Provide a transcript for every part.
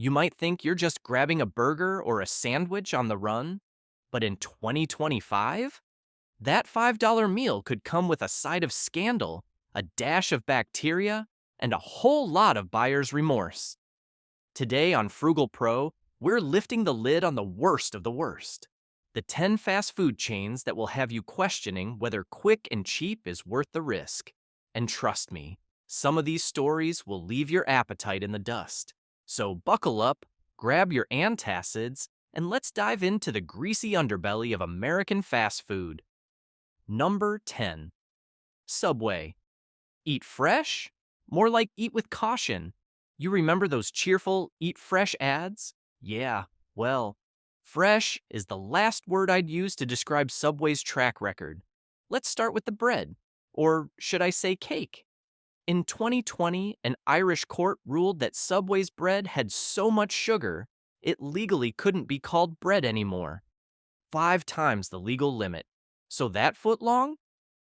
You might think you're just grabbing a burger or a sandwich on the run, but in 2025, that $5 meal could come with a side of scandal, a dash of bacteria, and a whole lot of buyer's remorse. Today on Frugal Pro, we're lifting the lid on the worst of the worst. The 10 fast food chains that will have you questioning whether quick and cheap is worth the risk. And trust me, some of these stories will leave your appetite in the dust. So buckle up, grab your antacids, and let's dive into the greasy underbelly of American fast food. Number 10. Subway. Eat fresh? More like eat with caution. You remember those cheerful eat fresh ads? Yeah, well, fresh is the last word I'd use to describe Subway's track record. Let's start with the bread. Or should I say cake? In 2020, an Irish court ruled that Subway's bread had so much sugar, it legally couldn't be called bread anymore. 5 times the legal limit. So that foot long?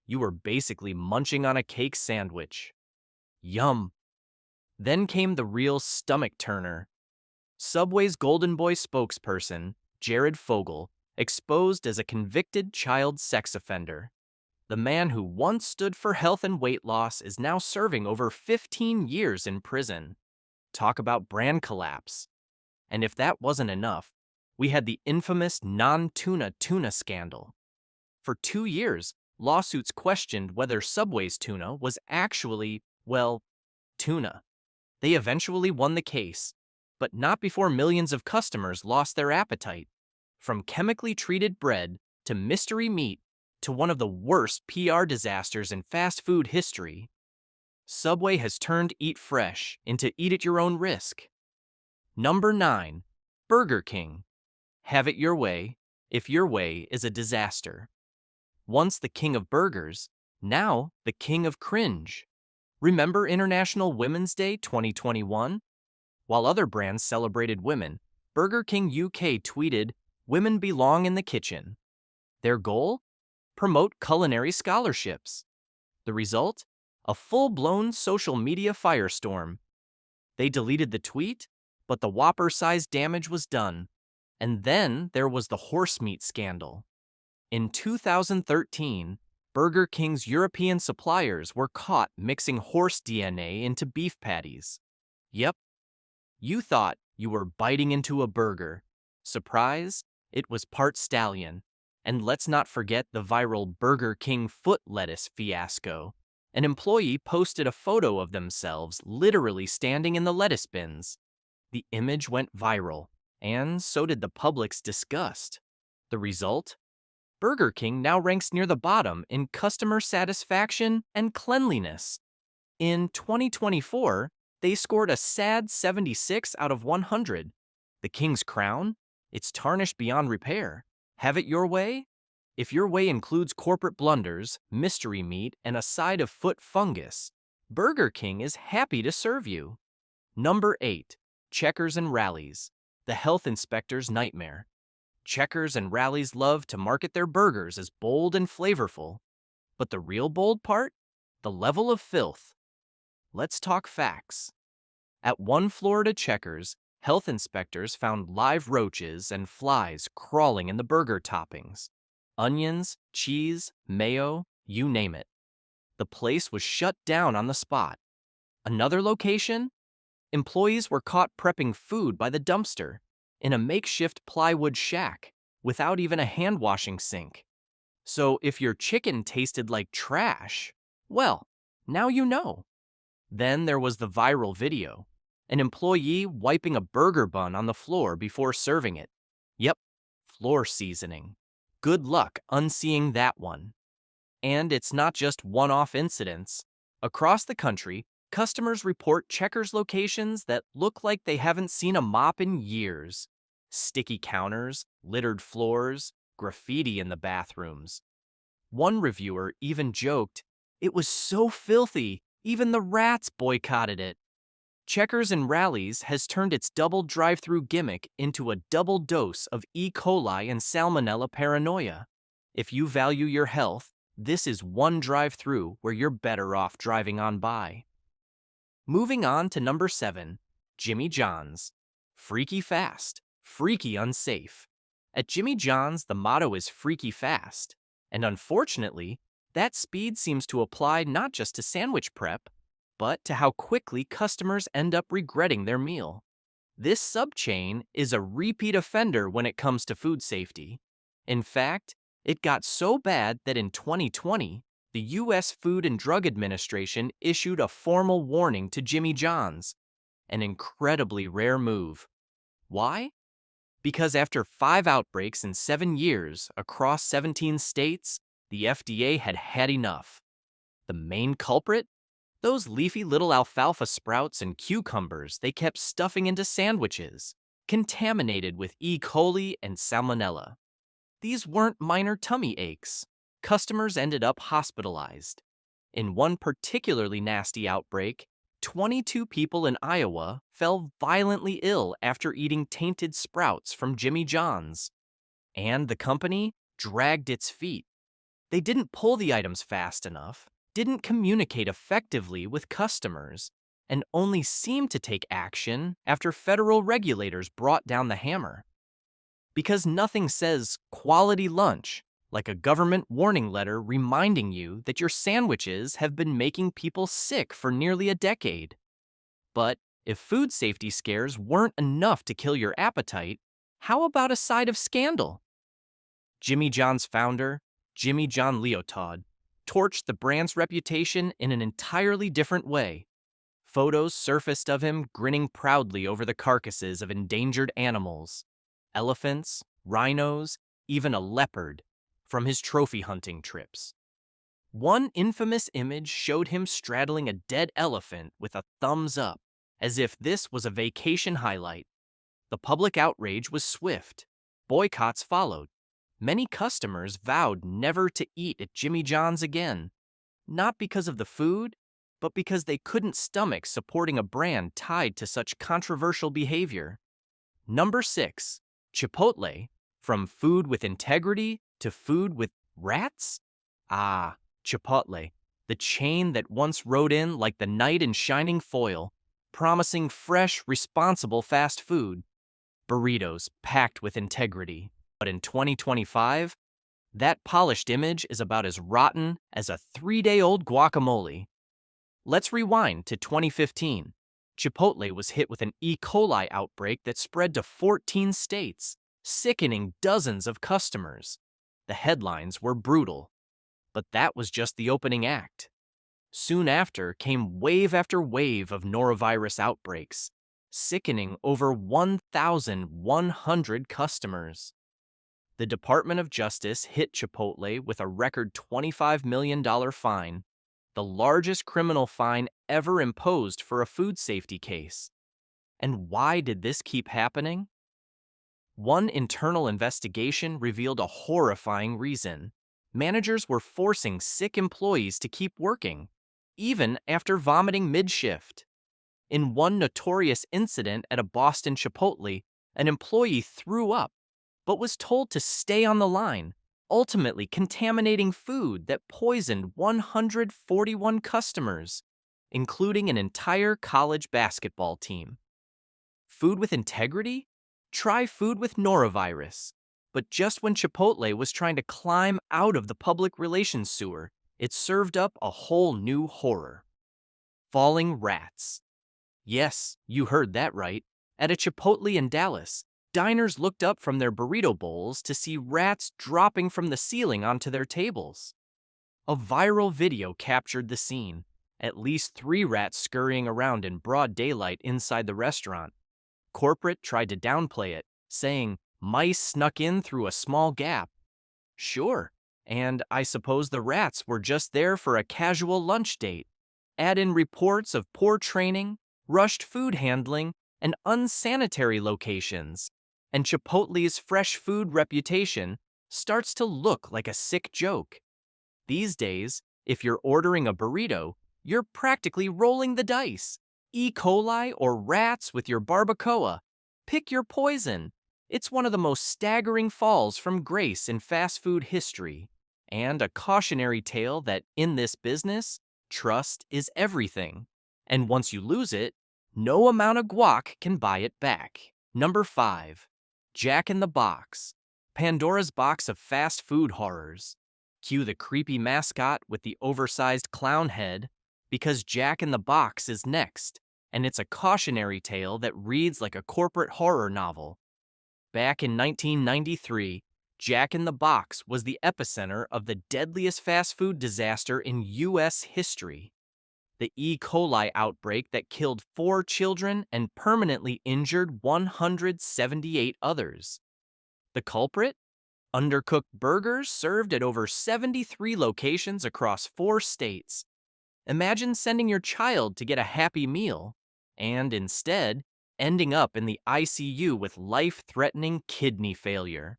You were basically munching on a cake sandwich. Yum. Then came the real stomach turner. Subway's Golden Boy spokesperson, Jared Fogle, exposed as a convicted child sex offender. The man who once stood for health and weight loss is now serving over 15 years in prison. Talk about brand collapse. And if that wasn't enough, we had the infamous non-tuna tuna scandal. For 2 years, lawsuits questioned whether Subway's tuna was actually, well, tuna. They eventually won the case, but not before millions of customers lost their appetite. From chemically treated bread to mystery meat to one of the worst PR disasters in fast food history, Subway has turned Eat Fresh into Eat at Your Own Risk. Number 9. Burger King. Have it your way, if your way is a disaster. Once the king of burgers, now the king of cringe. Remember International Women's Day 2021? While other brands celebrated women, Burger King UK tweeted, "Women belong in the kitchen." Their goal? Promote culinary scholarships. The result? A full-blown social media firestorm. They deleted the tweet, but the Whopper-sized damage was done. And then there was the horse meat scandal. In 2013, Burger King's European suppliers were caught mixing horse DNA into beef patties. Yep, you thought you were biting into a burger. Surprise, it was part stallion. And let's not forget the viral Burger King foot lettuce fiasco. An employee posted a photo of themselves literally standing in the lettuce bins. The image went viral, and so did the public's disgust. The result? Burger King now ranks near the bottom in customer satisfaction and cleanliness. In 2024, they scored a sad 76 out of 100. The King's crown? It's tarnished beyond repair. Have it your way? If your way includes corporate blunders, mystery meat, and a side of foot fungus, Burger King is happy to serve you. Number 8. Checkers and Rallies. The health inspector's nightmare. Checkers and Rallies love to market their burgers as bold and flavorful. But the real bold part? The level of filth. Let's talk facts. At one Florida Checkers, health inspectors found live roaches and flies crawling in the burger toppings. Onions, cheese, mayo, you name it. The place was shut down on the spot. Another location? Employees were caught prepping food by the dumpster in a makeshift plywood shack without even a hand-washing sink. So if your chicken tasted like trash, well, now you know. Then there was the viral video. An employee wiping a burger bun on the floor before serving it. Yep, floor seasoning. Good luck unseeing that one. And it's not just one-off incidents. Across the country, customers report Checkers locations that look like they haven't seen a mop in years. Sticky counters, littered floors, graffiti in the bathrooms. One reviewer even joked, "It was so filthy, even the rats boycotted it." Checkers and Rallies has turned its double drive-thru gimmick into a double dose of E. coli and salmonella paranoia. If you value your health, this is one drive-thru where you're better off driving on by. Moving on to number 7, Jimmy John's. Freaky fast, freaky unsafe. At Jimmy John's, the motto is freaky fast. And unfortunately, that speed seems to apply not just to sandwich prep, but to how quickly customers end up regretting their meal. This subchain is a repeat offender when it comes to food safety. In fact, it got so bad that in 2020, the U.S. Food and Drug Administration issued a formal warning to Jimmy John's, an incredibly rare move. Why? Because after 5 outbreaks in 7 years across 17 states, the FDA had had enough. The main culprit? Those leafy little alfalfa sprouts and cucumbers they kept stuffing into sandwiches, contaminated with E. coli and salmonella. These weren't minor tummy aches. Customers ended up hospitalized. In one particularly nasty outbreak, 22 people in Iowa fell violently ill after eating tainted sprouts from Jimmy John's. And the company dragged its feet. They didn't pull the items fast enough, didn't communicate effectively with customers, and only seemed to take action after federal regulators brought down the hammer. Because nothing says quality lunch like a government warning letter reminding you that your sandwiches have been making people sick for nearly a decade. But if food safety scares weren't enough to kill your appetite, how about a side of scandal? Jimmy John's founder, Jimmy John Leotard, torched the brand's reputation in an entirely different way. Photos surfaced of him grinning proudly over the carcasses of endangered animals, elephants, rhinos, even a leopard, from his trophy hunting trips. One infamous image showed him straddling a dead elephant with a thumbs up, as if this was a vacation highlight. The public outrage was swift. Boycotts followed. Many customers vowed never to eat at Jimmy John's again, not because of the food, but because they couldn't stomach supporting a brand tied to such controversial behavior. Number 6, Chipotle, from food with integrity to food with rats? Ah, Chipotle, the chain that once rode in like the knight in shining foil, promising fresh, responsible fast food, burritos packed with integrity. But in 2025, that polished image is about as rotten as a 3-day-old guacamole. Let's rewind to 2015. Chipotle was hit with an E. coli outbreak that spread to 14 states, sickening dozens of customers. The headlines were brutal. But that was just the opening act. Soon after came wave after wave of norovirus outbreaks, sickening over 1,100 customers. The Department of Justice hit Chipotle with a record $25 million fine, the largest criminal fine ever imposed for a food safety case. And why did this keep happening? One internal investigation revealed a horrifying reason. Managers were forcing sick employees to keep working, even after vomiting mid-shift. In one notorious incident at a Boston Chipotle, an employee threw up, but was told to stay on the line, ultimately contaminating food that poisoned 141 customers, including an entire college basketball team. Food with integrity? Try food with norovirus. But just when Chipotle was trying to climb out of the public relations sewer, it served up a whole new horror. Falling rats. Yes, you heard that right. At a Chipotle in Dallas, diners looked up from their burrito bowls to see rats dropping from the ceiling onto their tables. A viral video captured the scene. At least 3 rats scurrying around in broad daylight inside the restaurant. Corporate tried to downplay it, saying mice snuck in through a small gap. Sure, and I suppose the rats were just there for a casual lunch date. Add in reports of poor training, rushed food handling, and unsanitary locations, and Chipotle's fresh food reputation starts to look like a sick joke. These days, if you're ordering a burrito, you're practically rolling the dice. E. coli or rats with your barbacoa. Pick your poison. It's one of the most staggering falls from grace in fast food history, and a cautionary tale that in this business, trust is everything. And once you lose it, no amount of guac can buy it back. Number 5. Jack in the Box. Pandora's box of fast food horrors. Cue the creepy mascot with the oversized clown head, because Jack in the Box is next, and it's a cautionary tale that reads like a corporate horror novel. Back in 1993, Jack in the Box was the epicenter of the deadliest fast food disaster in U.S. history. The E. coli outbreak that killed 4 children and permanently injured 178 others. The culprit? Undercooked burgers served at over 73 locations across 4 states. Imagine sending your child to get a Happy Meal, and instead, ending up in the ICU with life-threatening kidney failure.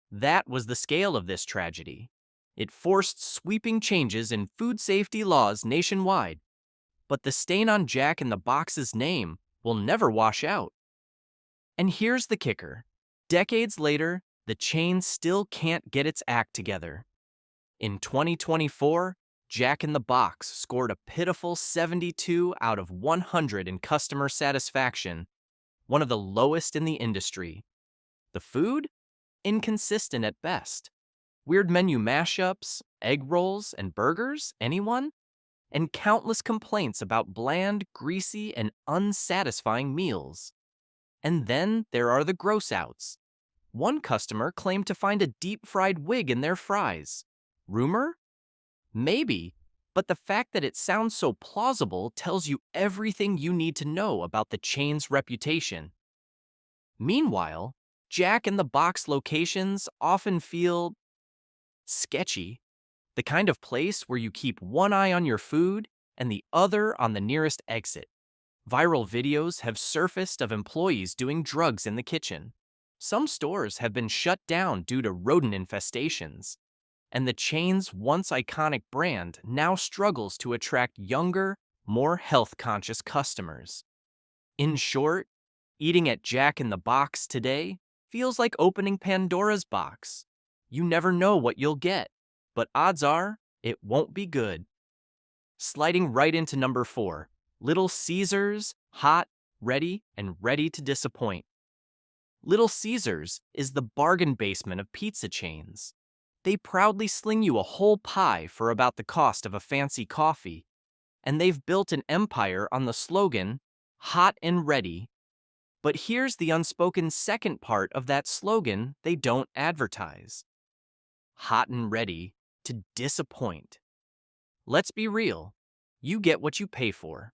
That was the scale of this tragedy. It forced sweeping changes in food safety laws nationwide. But the stain on Jack in the Box's name will never wash out. And here's the kicker. Decades later, the chain still can't get its act together. In 2024, Jack in the Box scored a pitiful 72 out of 100 in customer satisfaction, one of the lowest in the industry. The food? Inconsistent at best. Weird menu mashups, egg rolls, and burgers? Anyone? And countless complaints about bland, greasy, and unsatisfying meals. And then there are the gross outs. One customer claimed to find a deep-fried wig in their fries. Rumor? Maybe, but the fact that it sounds so plausible tells you everything you need to know about the chain's reputation. Meanwhile, Jack in the Box locations often feel sketchy. The kind of place where you keep one eye on your food and the other on the nearest exit. Viral videos have surfaced of employees doing drugs in the kitchen. Some stores have been shut down due to rodent infestations. And the chain's once iconic brand now struggles to attract younger, more health-conscious customers. In short, eating at Jack in the Box today feels like opening Pandora's box. You never know what you'll get, but odds are it won't be good. Sliding right into number 4, Little Caesars, hot, ready, and ready to disappoint. Little Caesars is the bargain basement of pizza chains. They proudly sling you a whole pie for about the cost of a fancy coffee, and they've built an empire on the slogan, hot and ready. But here's the unspoken second part of that slogan they don't advertise. Hot and ready to disappoint. Let's be real, you get what you pay for.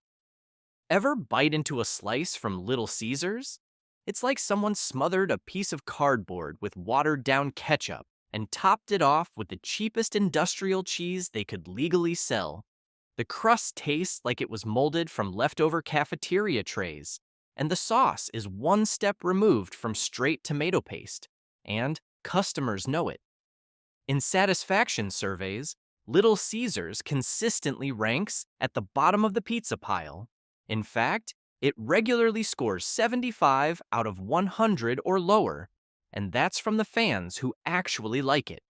Ever bite into a slice from Little Caesars? It's like someone smothered a piece of cardboard with watered-down ketchup and topped it off with the cheapest industrial cheese they could legally sell. The crust tastes like it was molded from leftover cafeteria trays, and the sauce is one step removed from straight tomato paste, and customers know it. In satisfaction surveys, Little Caesars consistently ranks at the bottom of the pizza pile. In fact, it regularly scores 75 out of 100 or lower, and that's from the fans who actually like it.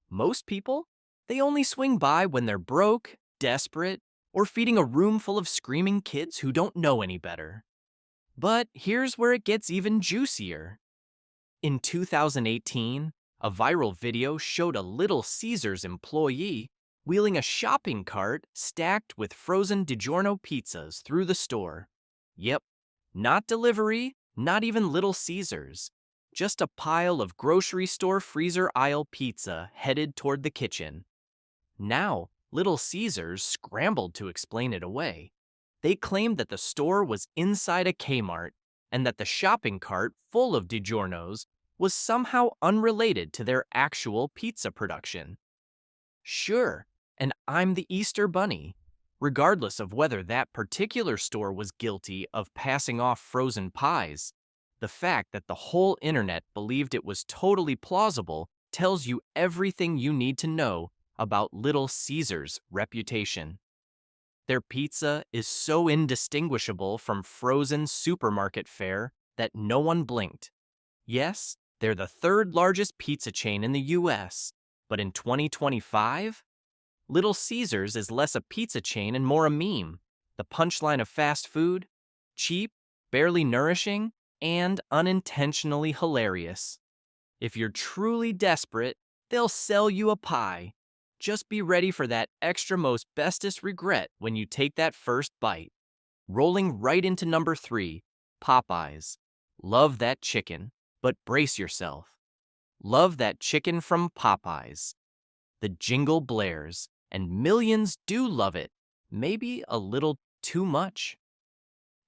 Most people, they only swing by when they're broke, desperate, or feeding a room full of screaming kids who don't know any better. But here's where it gets even juicier. In 2018, a viral video showed a Little Caesars employee wheeling a shopping cart stacked with frozen DiGiorno pizzas through the store. Yep, not delivery, not even Little Caesars. Just a pile of grocery store freezer aisle pizza headed toward the kitchen. Now, Little Caesars scrambled to explain it away. They claimed that the store was inside a Kmart and that the shopping cart full of DiGiornos was somehow unrelated to their actual pizza production. Sure, and I'm the Easter Bunny. Regardless of whether that particular store was guilty of passing off frozen pies, the fact that the whole internet believed it was totally plausible tells you everything you need to know about Little Caesars' reputation. Their pizza is so indistinguishable from frozen supermarket fare that no one blinked. Yes, they're the third largest pizza chain in the US, but in 2025, Little Caesars is less a pizza chain and more a meme. The punchline of fast food? Cheap, barely nourishing, and unintentionally hilarious. If you're truly desperate, they'll sell you a pie. Just be ready for that extra most bestest regret when you take that first bite. Rolling right into number 3, Popeyes. Love that chicken, but brace yourself. Love that chicken from Popeyes. The jingle blares, and millions do love it, maybe a little too much.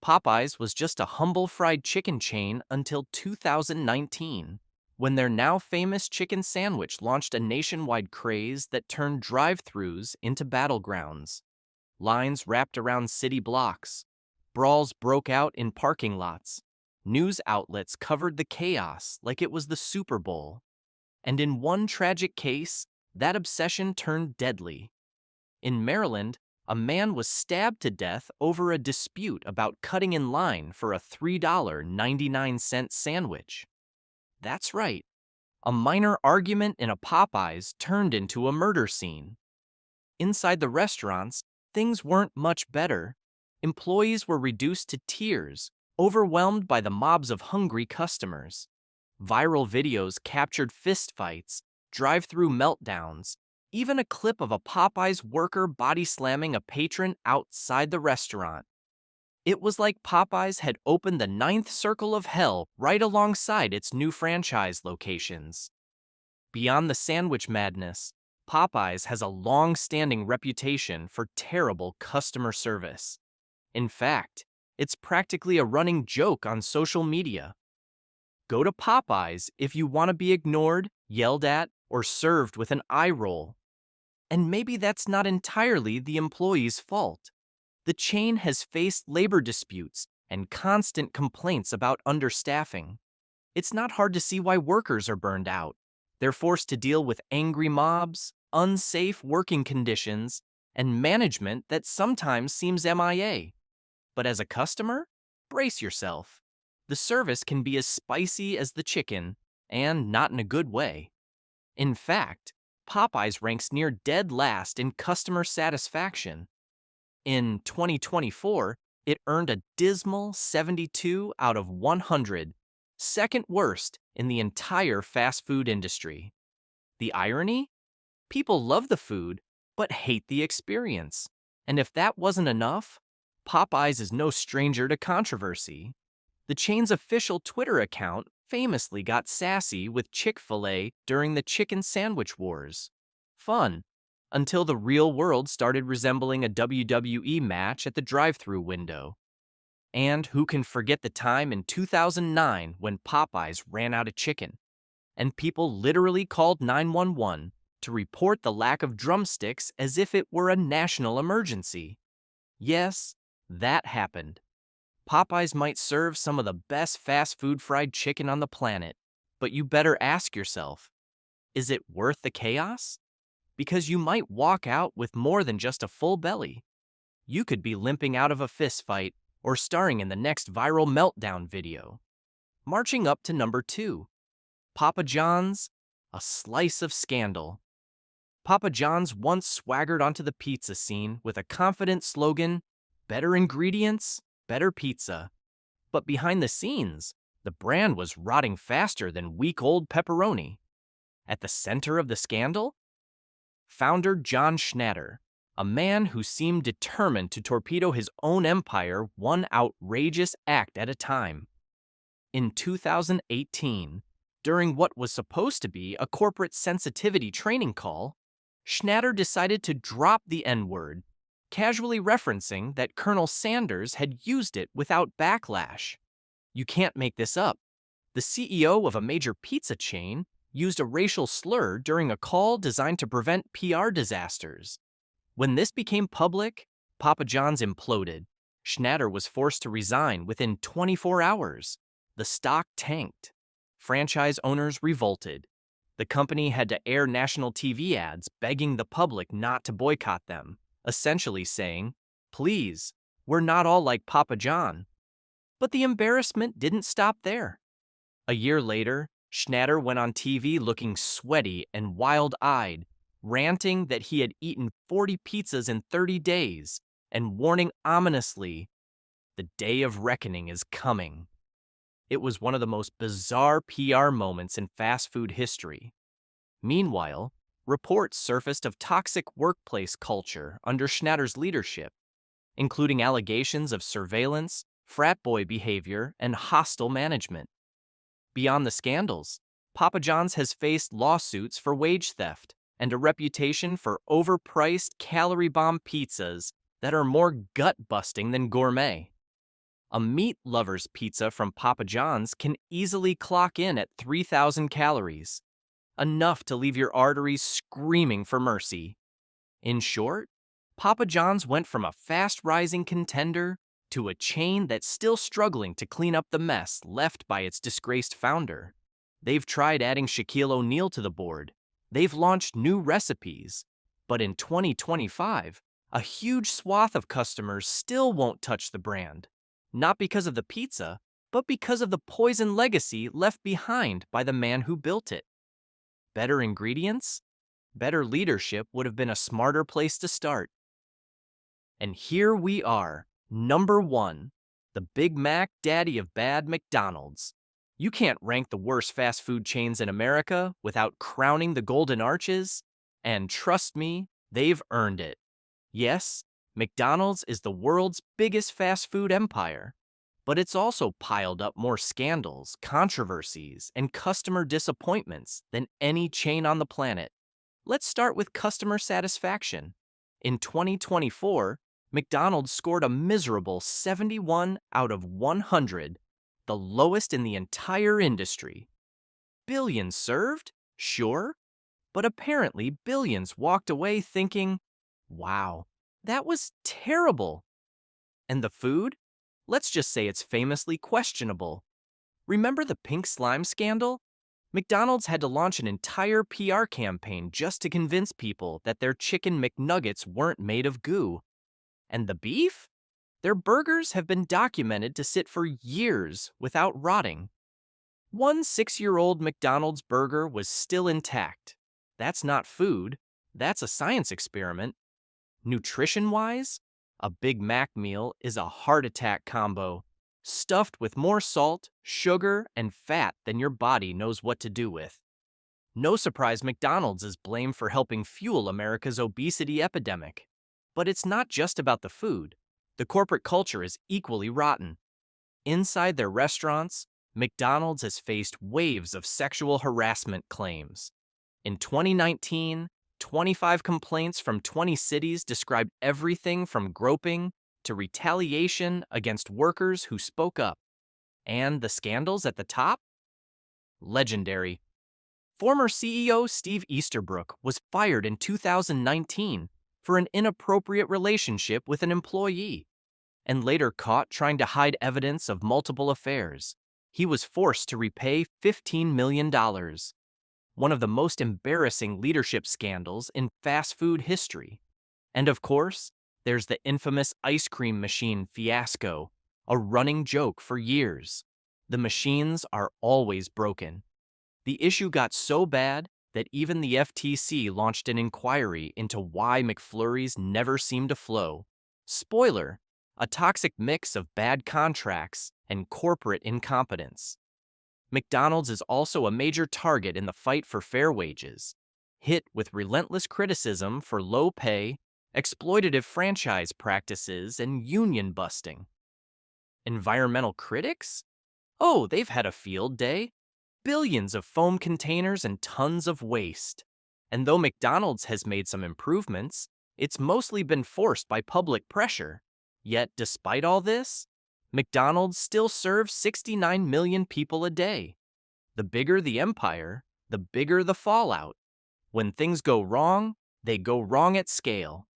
Popeyes was just a humble fried chicken chain until 2019, when their now famous chicken sandwich launched a nationwide craze that turned drive-thrus into battlegrounds. Lines wrapped around city blocks. Brawls broke out in parking lots. News outlets covered the chaos like it was the Super Bowl. And in one tragic case, that obsession turned deadly. In Maryland, a man was stabbed to death over a dispute about cutting in line for a $3.99 sandwich. That's right. A minor argument in a Popeyes turned into a murder scene. Inside the restaurants, things weren't much better. Employees were reduced to tears, overwhelmed by the mobs of hungry customers. Viral videos captured fistfights, drive-thru meltdowns, even a clip of a Popeyes worker body slamming a patron outside the restaurant. It was like Popeyes had opened the ninth circle of hell right alongside its new franchise locations. Beyond the sandwich madness, Popeyes has a long-standing reputation for terrible customer service. In fact, it's practically a running joke on social media. Go to Popeyes if you want to be ignored, yelled at, or served with an eye roll. And maybe that's not entirely the employee's fault. The chain has faced labor disputes and constant complaints about understaffing. It's not hard to see why workers are burned out. They're forced to deal with angry mobs, unsafe working conditions, and management that sometimes seems MIA. But as a customer, brace yourself. The service can be as spicy as the chicken, and not in a good way. In fact, Popeyes ranks near dead last in customer satisfaction. In 2024, it earned a dismal 72 out of 100, second worst in the entire fast food industry. The irony? People love the food, but hate the experience. And if that wasn't enough, Popeyes is no stranger to controversy. The chain's official Twitter account famously got sassy with Chick-fil-A during the chicken sandwich wars. Fun, until the real world started resembling a WWE match at the drive-thru window. And who can forget the time in 2009 when Popeyes ran out of chicken, and people literally called 911 to report the lack of drumsticks as if it were a national emergency. Yes, that happened. Popeyes might serve some of the best fast food fried chicken on the planet, but you better ask yourself, is it worth the chaos? Because you might walk out with more than just a full belly. You could be limping out of a fistfight or starring in the next viral meltdown video. Marching up to number 2, Papa John's, a slice of scandal. Papa John's once swaggered onto the pizza scene with a confident slogan, "Better ingredients, better pizza." But behind the scenes, the brand was rotting faster than week-old pepperoni. At the center of the scandal? Founder John Schnatter, a man who seemed determined to torpedo his own empire one outrageous act at a time. In 2018, during what was supposed to be a corporate sensitivity training call, Schnatter decided to drop the N-word, casually referencing that Colonel Sanders had used it without backlash. You can't make this up. The CEO of a major pizza chain used a racial slur during a call designed to prevent PR disasters. When this became public, Papa John's imploded. Schnatter was forced to resign within 24 hours. The stock tanked. Franchise owners revolted. The company had to air national TV ads begging the public not to boycott them, essentially saying, "Please, we're not all like Papa John." But the embarrassment didn't stop there. A year later, Schnatter went on TV looking sweaty and wild-eyed, ranting that he had eaten 40 pizzas in 30 days and warning ominously, "The day of reckoning is coming." It was one of the most bizarre PR moments in fast food history. Meanwhile, reports surfaced of toxic workplace culture under Schnatter's leadership, including allegations of surveillance, frat boy behavior, and hostile management. Beyond the scandals, Papa John's has faced lawsuits for wage theft and a reputation for overpriced calorie bomb pizzas that are more gut-busting than gourmet. A meat lover's pizza from Papa John's can easily clock in at 3,000 calories, enough to leave your arteries screaming for mercy. In short, Papa John's went from a fast-rising contender to a chain that's still struggling to clean up the mess left by its disgraced founder. They've tried adding Shaquille O'Neal to the board. They've launched new recipes. But in 2025, a huge swath of customers still won't touch the brand. Not because of the pizza, but because of the poison legacy left behind by the man who built it. Better ingredients? Better leadership would have been a smarter place to start. And here we are, number 1, the Big Mac daddy of bad McDonald's. You can't rank the worst fast food chains in America without crowning the Golden Arches, and trust me, they've earned it. Yes, McDonald's is the world's biggest fast food empire, but it's also piled up more scandals, controversies, and customer disappointments than any chain on the planet. Let's start with customer satisfaction. In 2024, McDonald's scored a miserable 71 out of 100, the lowest in the entire industry. Billions served? Sure. But apparently billions walked away thinking, wow, that was terrible. And the food? Let's just say it's famously questionable. Remember the pink slime scandal? McDonald's had to launch an entire PR campaign just to convince people that their chicken McNuggets weren't made of goo. And the beef? Their burgers have been documented to sit for years without rotting. One 6-year-old McDonald's burger was still intact. That's not food, that's a science experiment. Nutrition-wise, a Big Mac meal is a heart attack combo, stuffed with more salt, sugar, and fat than your body knows what to do with. No surprise McDonald's is blamed for helping fuel America's obesity epidemic. But it's not just about the food. The corporate culture is equally rotten. Inside their restaurants, McDonald's has faced waves of sexual harassment claims. In 2019, 25 complaints from 20 cities described everything from groping to retaliation against workers who spoke up. And the scandals at the top? Legendary. Former CEO Steve Easterbrook was fired in 2019 for an inappropriate relationship with an employee, and later caught trying to hide evidence of multiple affairs. He was forced to repay $15 million. One of the most embarrassing leadership scandals in fast food history. And of course, there's the infamous ice cream machine fiasco, a running joke for years. The machines are always broken. The issue got so bad that even the FTC launched an inquiry into why McFlurries never seem to flow. Spoiler, a toxic mix of bad contracts and corporate incompetence. McDonald's is also a major target in the fight for fair wages, hit with relentless criticism for low pay, exploitative franchise practices, and union busting. Environmental critics? Oh, they've had a field day. Billions of foam containers and tons of waste. And though McDonald's has made some improvements, it's mostly been forced by public pressure. Yet, despite all this, McDonald's still serves 69 million people a day. The bigger the empire, the bigger the fallout. When things go wrong, they go wrong at scale.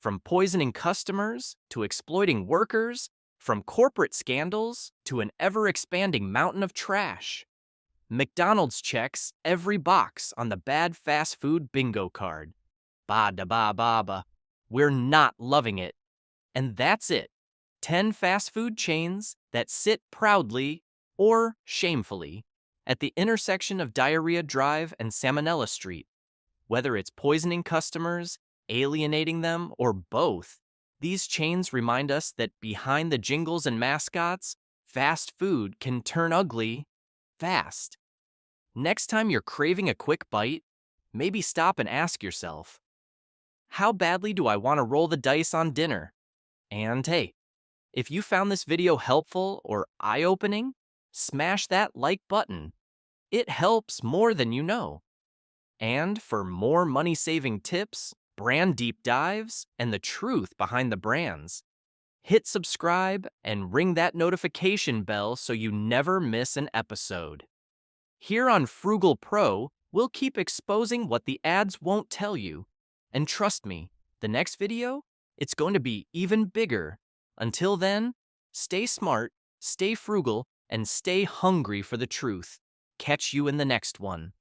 From poisoning customers to exploiting workers, from corporate scandals to an ever-expanding mountain of trash. McDonald's checks every box on the bad fast food bingo card. Ba da ba ba ba. We're not loving it. And that's it. 10 fast food chains that sit proudly, or shamefully, at the intersection of Diarrhea Drive and Salmonella Street. Whether it's poisoning customers, alienating them, or both, these chains remind us that behind the jingles and mascots, fast food can turn ugly fast. Next time you're craving a quick bite, maybe stop and ask yourself, how badly do I want to roll the dice on dinner? And hey, if you found this video helpful or eye-opening, smash that like button. It helps more than you know. And for more money-saving tips, brand deep dives, and the truth behind the brands, hit subscribe and ring that notification bell so you never miss an episode. Here on Frugal Pro, we'll keep exposing what the ads won't tell you. And trust me, the next video, it's going to be even bigger. Until then, stay smart, stay frugal, and stay hungry for the truth. Catch you in the next one.